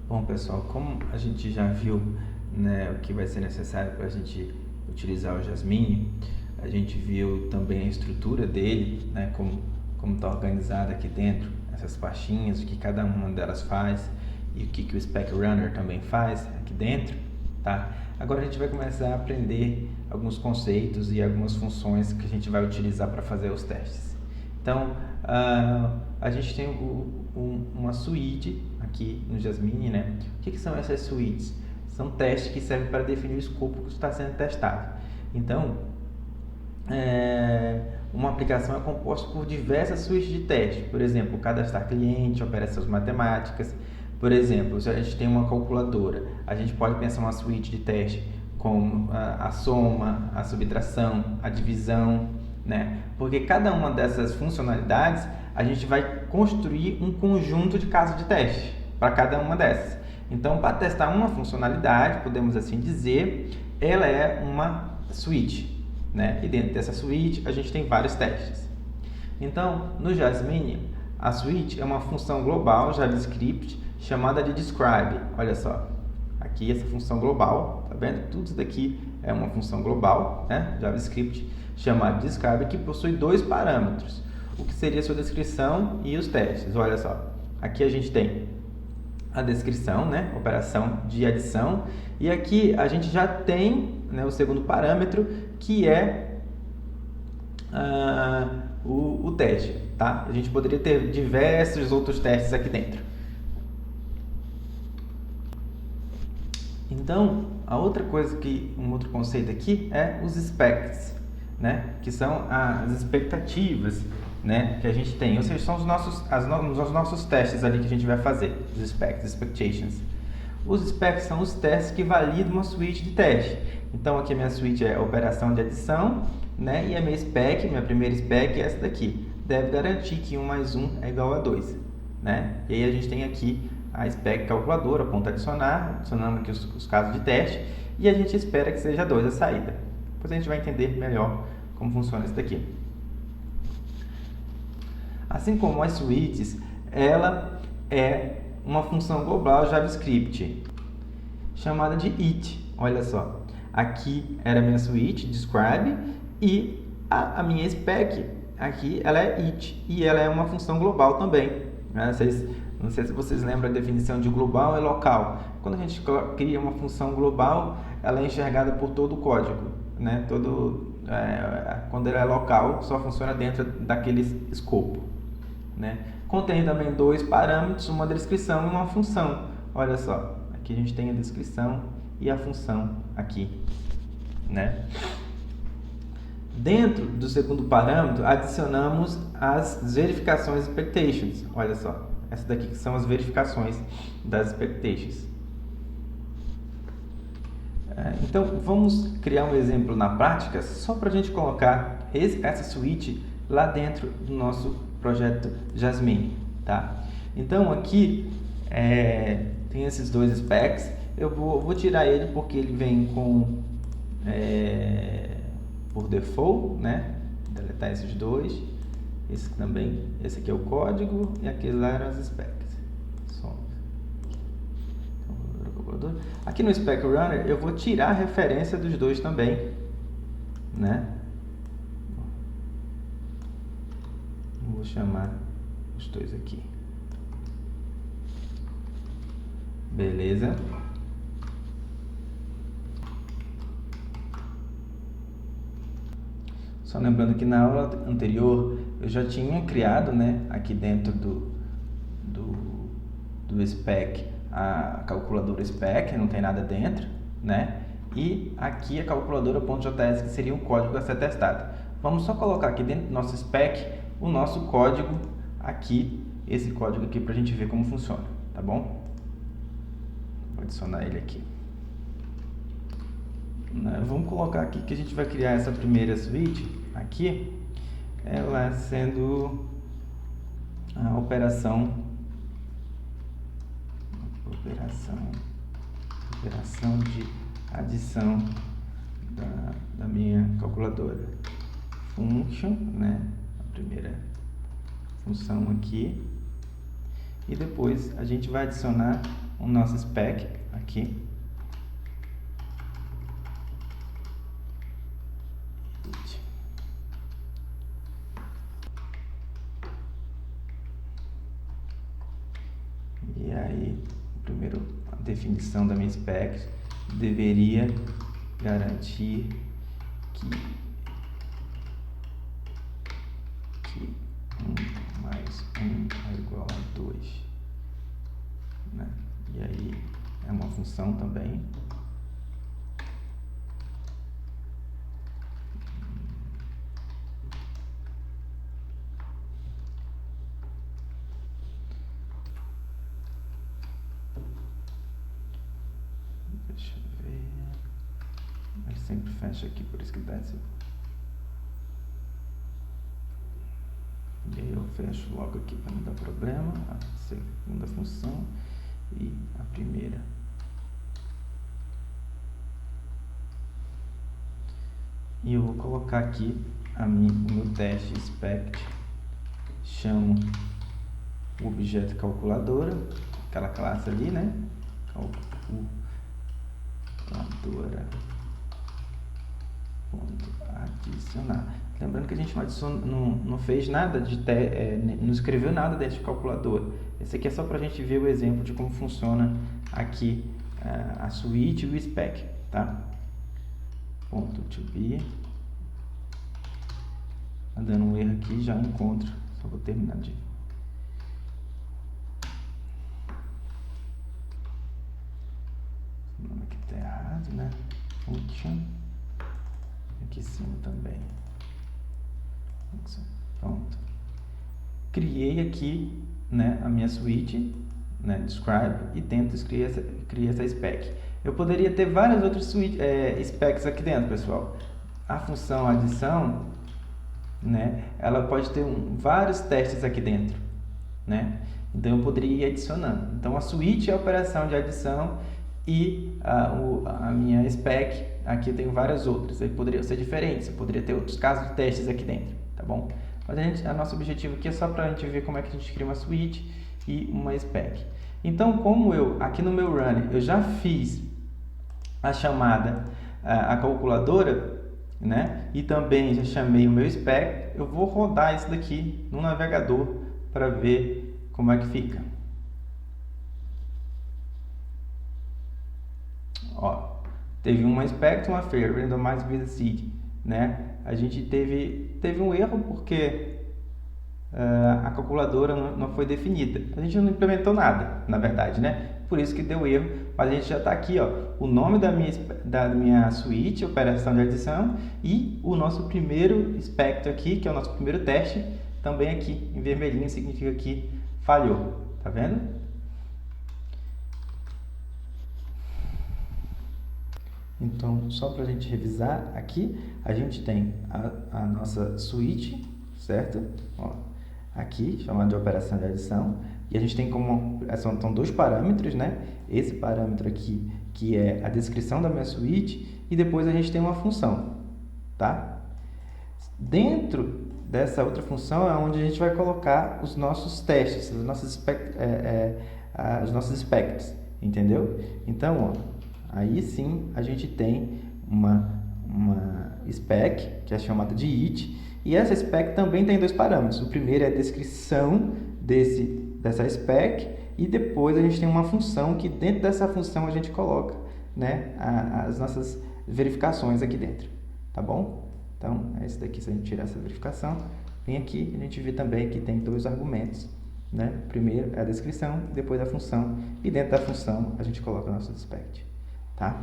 Bom, pessoal, como a gente já viu, né, o que vai ser necessário para a gente utilizar o Jasmine, a gente viu também a estrutura dele, né, como está organizada aqui dentro, essas pastinhas, o que cada uma delas faz e o que o Spec Runner também faz aqui dentro, tá? Agora a gente vai começar a aprender alguns conceitos e algumas funções que a gente vai utilizar para fazer os testes. Então, a gente tem uma suíte aqui no Jasmine, né? O que são essas suítes? São testes que servem para definir o escopo que está sendo testado. Então, uma aplicação é composta por diversas suítes de teste. Por exemplo, cadastrar cliente, operações matemáticas. Por exemplo, se a gente tem uma calculadora, a gente pode pensar uma suíte de teste como a soma, a subtração, a divisão, né? Porque cada uma dessas funcionalidades a gente vai construir um conjunto de casos de teste para cada uma dessas. Então, para testar uma funcionalidade, podemos assim dizer, ela é uma suíte, né? E dentro dessa suíte a gente tem vários testes. Então, no Jasmine, a suíte é uma função global JavaScript chamada de describe. Olha só, aqui essa função global, tá vendo? Tudo isso daqui é uma função global, né? JavaScript chamada de describe, que possui dois parâmetros, o que seria a sua descrição e os testes. Olha só, aqui a gente tem a descrição, né? Operação de adição, e aqui a gente já tem, né, o segundo parâmetro, que é o teste, tá? A gente poderia ter diversos outros testes aqui dentro. Então, a outra coisa um outro conceito aqui é os specs, né? Que são as expectativas, né, que a gente tem, ou seja, são os nossos testes ali que a gente vai fazer, os specs, expectations. Os specs são os testes que validam uma suíte de teste. Então, aqui a minha suíte é operação de adição, né, e a minha spec, minha primeira spec é essa daqui, deve garantir que 1 mais 1 é igual a 2, né? E aí a gente tem aqui a spec calculadora, ponto adicionar, adicionamos aqui os casos de teste, e a gente espera que seja 2 a saída. Depois a gente vai entender melhor como funciona isso daqui. Assim como as suítes, ela é uma função global JavaScript chamada de it. Olha só, aqui era a minha suíte, describe, e a minha spec aqui ela é it, e ela é uma função global também, né? Não sei se vocês lembram a definição de global e local. Quando a gente cria uma função global, ela é enxergada por todo o código, né? Quando ela é local, só funciona dentro daquele escopo, né? Contém também dois parâmetros, uma descrição e uma função. Olha só, aqui a gente tem a descrição e a função aqui, né? Dentro do segundo parâmetro, adicionamos as verificações expectations. Olha só, essas daqui que são as verificações das expectations. Então, vamos criar um exemplo na prática, só para a gente colocar essa suíte lá dentro do nosso projeto Jasmine, tá? Então, aqui tem esses dois specs. Eu vou tirar ele porque ele vem com por default, né? Deletar esses dois. Esse também, esse aqui é o código e aquele lá eram as specs. Aqui no Spec Runner eu vou tirar a referência dos dois também, né? Vou chamar os dois aqui. Beleza? Só lembrando que na aula anterior eu já tinha criado, né, aqui dentro do spec a calculadora spec, não tem nada dentro, né? E aqui a calculadora .js, que seria o código a ser testado. Vamos só colocar aqui dentro do nosso spec o nosso código aqui, esse código aqui, para a gente ver como funciona, tá bom? Vou adicionar ele aqui. Vamos colocar aqui que a gente vai criar essa primeira suíte aqui, ela sendo a operação de adição da minha calculadora. Function, né? A primeira função aqui. E depois a gente vai adicionar o nosso spec aqui. E aí, primeiro, a definição da minha spec deveria garantir que 1 mais 1 é igual a 2, né? E aí é uma função também. Deixa eu ver. Ele sempre fecha aqui, por isso que dá esse. E aí eu fecho logo aqui para não dar problema. A segunda função e a primeira. E eu vou colocar aqui o meu teste expect. Chamo o objeto calculadora, aquela classe ali, né? Calculadora. Adicionar. Lembrando que a gente não fez nada não escreveu nada dentro de calculadora. Esse aqui é só para a gente ver o exemplo de como funciona aqui a switch e o spec, tá? Ponto to be. Tá dando um erro aqui, já encontro. Só vou terminar de. O nome aqui tá errado, né? Function. Aqui em cima também. Pronto. Criei aqui, né, a minha switch, né, describe, e tento criar essa spec. Eu poderia ter várias outras specs aqui dentro, pessoal. A função adição, né, ela pode ter vários testes aqui dentro, né? Então eu poderia ir adicionando. Então a switch é a operação de adição e a minha spec, aqui eu tenho várias outras. Aí poderia ser diferente, você poderia ter outros casos de testes aqui dentro, tá bom? Mas nosso objetivo aqui é só para a gente ver como é que a gente cria uma switch e uma spec. Então, como aqui no meu run, eu já fiz a chamada à calculadora, né? E também já chamei o meu spec, eu vou rodar isso daqui no navegador para ver como é que fica. Ó, teve uma spec, uma fair, randomize with seed, né? A gente teve um erro porque a calculadora não foi definida. A gente não implementou nada, na verdade, né? Por isso que deu erro, mas a gente já está aqui, ó, o nome da minha switch, operação de adição, e o nosso primeiro spec aqui, que é o nosso primeiro teste, também aqui em vermelhinho, significa que falhou, tá vendo? Então, só para a gente revisar aqui, a gente tem a nossa switch, certo? Ó, aqui, chamada de operação de adição, e a gente tem são dois parâmetros, né? Esse parâmetro aqui, que é a descrição da minha switch, e depois a gente tem uma função, tá? Dentro dessa outra função é onde a gente vai colocar os nossos testes, os nossos specs, entendeu? Então, ó, aí sim a gente tem uma spec, que é chamada de it, e essa spec também tem dois parâmetros. O primeiro é a descrição dessa spec, e depois a gente tem uma função que dentro dessa função a gente coloca, né, as nossas verificações aqui dentro, tá bom? Então, esse daqui, se a gente tirar essa verificação, vem aqui, a gente vê também que tem dois argumentos, né? Primeiro é a descrição, depois a função, e dentro da função a gente coloca o nosso spec, tá?